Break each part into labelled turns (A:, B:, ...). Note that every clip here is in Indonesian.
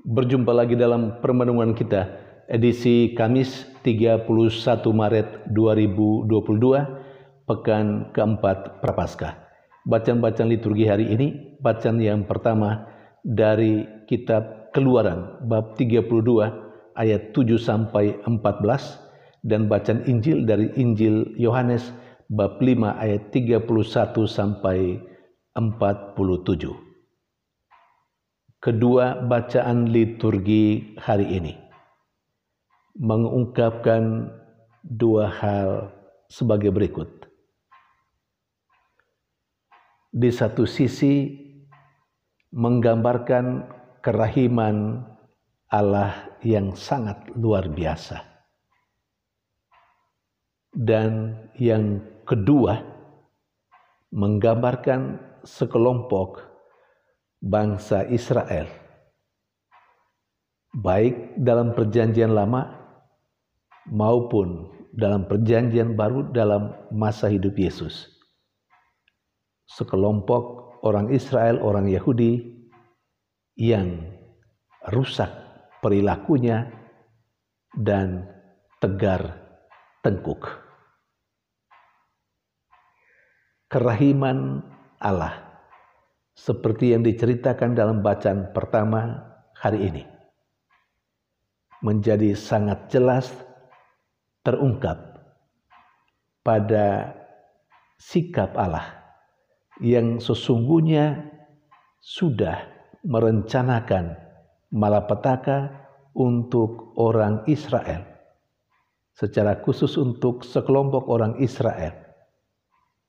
A: Berjumpa lagi dalam permenungan kita, edisi Kamis 31 Maret 2022, pekan keempat Prapaskah. Bacaan-bacaan liturgi hari ini, bacaan yang pertama dari kitab Keluaran bab 32 ayat 7 sampai 14 dan bacaan Injil dari Injil Yohanes bab 5 ayat 31 sampai 47. Kedua bacaan liturgi hari ini mengungkapkan dua hal sebagai berikut. Di satu sisi menggambarkan kerahiman Allah yang sangat luar biasa. Dan yang kedua menggambarkan sekelompok bangsa Israel, baik dalam perjanjian lama maupun dalam perjanjian baru dalam masa hidup Yesus. Sekelompok orang Israel, orang Yahudi yang rusak perilakunya dan tegar tengkuk. Kerahiman Allah seperti yang diceritakan dalam bacaan pertama hari ini menjadi sangat jelas terungkap pada sikap Allah yang sesungguhnya sudah merencanakan malapetaka untuk orang Israel, secara khusus untuk sekelompok orang Israel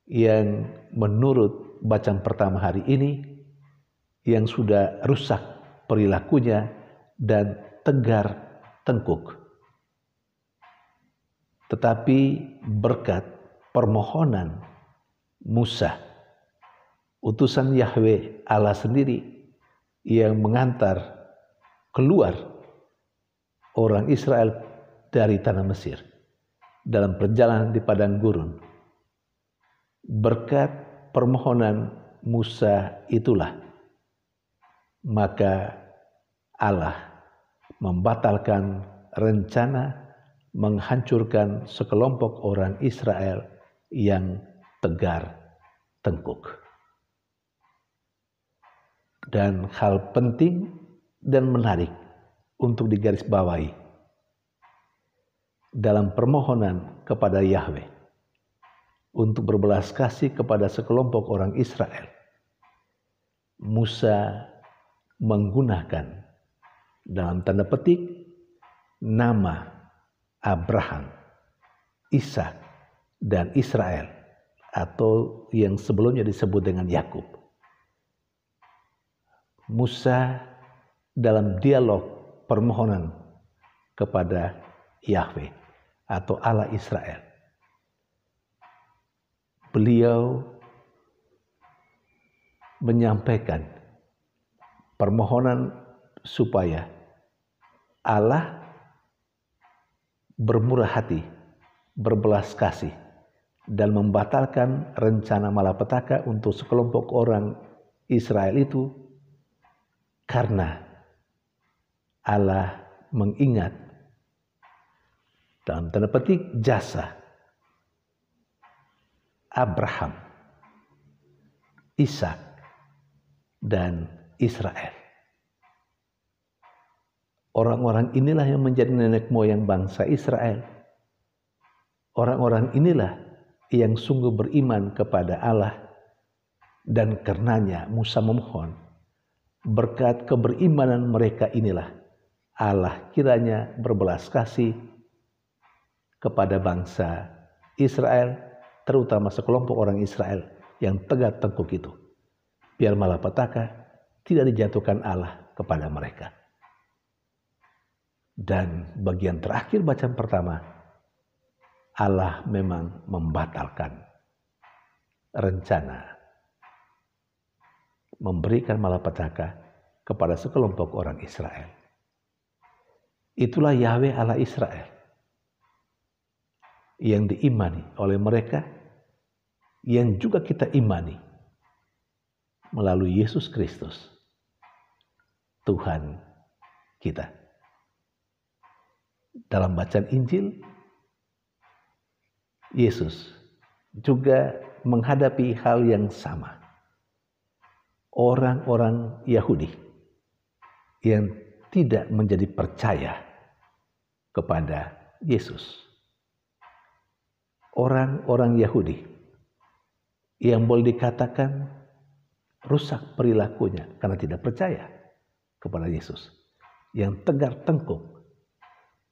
A: yang menurut bacaan pertama hari ini yang sudah rusak perilakunya dan tegar tengkuk. Tetapi berkat permohonan Musa, utusan Yahweh Allah sendiri yang mengantar keluar orang Israel dari tanah Mesir dalam perjalanan di padang gurun. Berkat permohonan Musa itulah maka Allah membatalkan rencana menghancurkan sekelompok orang Israel yang tegar tengkuk. Dan hal penting dan menarik untuk digarisbawahi dalam permohonan kepada Yahweh untuk berbelas kasih kepada sekelompok orang Israel, Musa menggunakan dalam tanda petik nama Abraham, Ishak, dan Israel atau yang sebelumnya disebut dengan Yakub. Musa dalam dialog permohonan kepada Yahweh atau Allah Israel, beliau menyampaikan permohonan supaya Allah bermurah hati, berbelas kasih, dan membatalkan rencana malapetaka untuk sekelompok orang Israel itu karena Allah mengingat dalam tanda petik jasa Abraham, Ishak, dan Israel. Orang-orang inilah yang menjadi nenek moyang bangsa Israel. Orang-orang inilah yang sungguh beriman kepada Allah, dan karenanya Musa memohon berkat keberimanan mereka inilah Allah kiranya berbelas kasih kepada bangsa Israel, terutama sekelompok orang Israel yang tegar tengkuk itu, biar malapetaka tidak dijatuhkan Allah kepada mereka. Dan bagian terakhir bacaan pertama, Allah memang membatalkan rencana memberikan malapetaka kepada sekelompok orang Israel. Itulah Yahweh Allah Israel yang diimani oleh mereka, yang juga kita imani melalui Yesus Kristus, Tuhan kita. Dalam bacaan Injil, Yesus juga menghadapi hal yang sama. Orang-orang Yahudi yang tidak menjadi percaya kepada Yesus. Orang-orang Yahudi yang boleh dikatakan rusak perilakunya karena tidak percaya kepada Yesus. Yang tegar tengkuk.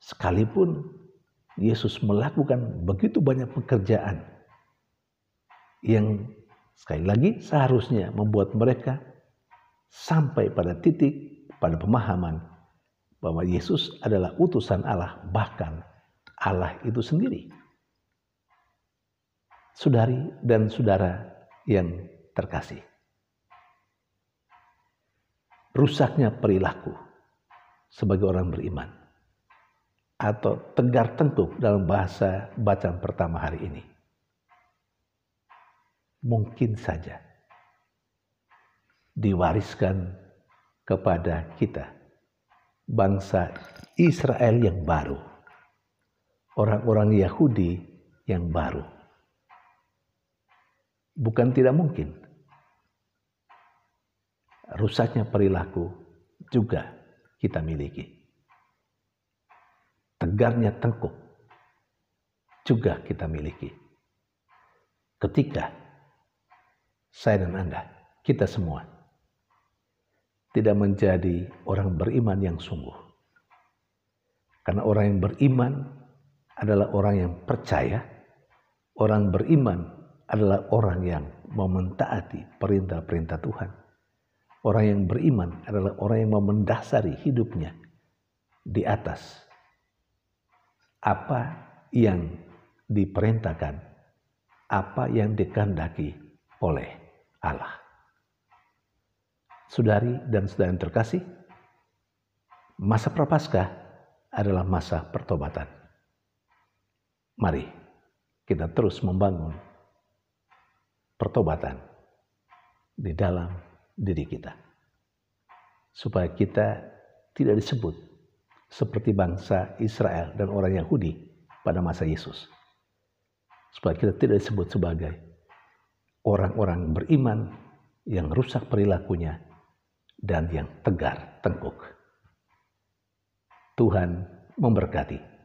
A: Sekalipun Yesus melakukan begitu banyak pekerjaan yang sekali lagi seharusnya membuat mereka sampai pada titik, pada pemahaman bahwa Yesus adalah utusan Allah, bahkan Allah itu sendiri. Saudari dan saudara yang terkasih, rusaknya perilaku sebagai orang beriman atau tegar tengkuk dalam bahasa bacaan pertama hari ini mungkin saja diwariskan kepada kita, bangsa Israel yang baru, orang-orang Yahudi yang baru. Bukan tidak mungkin rusaknya perilaku juga kita miliki. Tegarnya tengkuk juga kita miliki. Ketika saya dan Anda, kita semua tidak menjadi orang beriman yang sungguh. Karena orang yang beriman adalah orang yang percaya, orang beriman adalah orang yang mau mentaati perintah-perintah Tuhan. Orang yang beriman adalah orang yang mau mendasari hidupnya di atas apa yang diperintahkan, apa yang dikehendaki oleh Allah. Saudari dan saudara yang terkasih, masa Prapaskah adalah masa pertobatan. Mari kita terus membangun pertobatan di dalam diri kita, supaya kita tidak disebut seperti bangsa Israel dan orang Yahudi pada masa Yesus, supaya kita tidak disebut sebagai orang-orang beriman yang rusak perilakunya dan yang tegar tengkuk. Tuhan memberkati.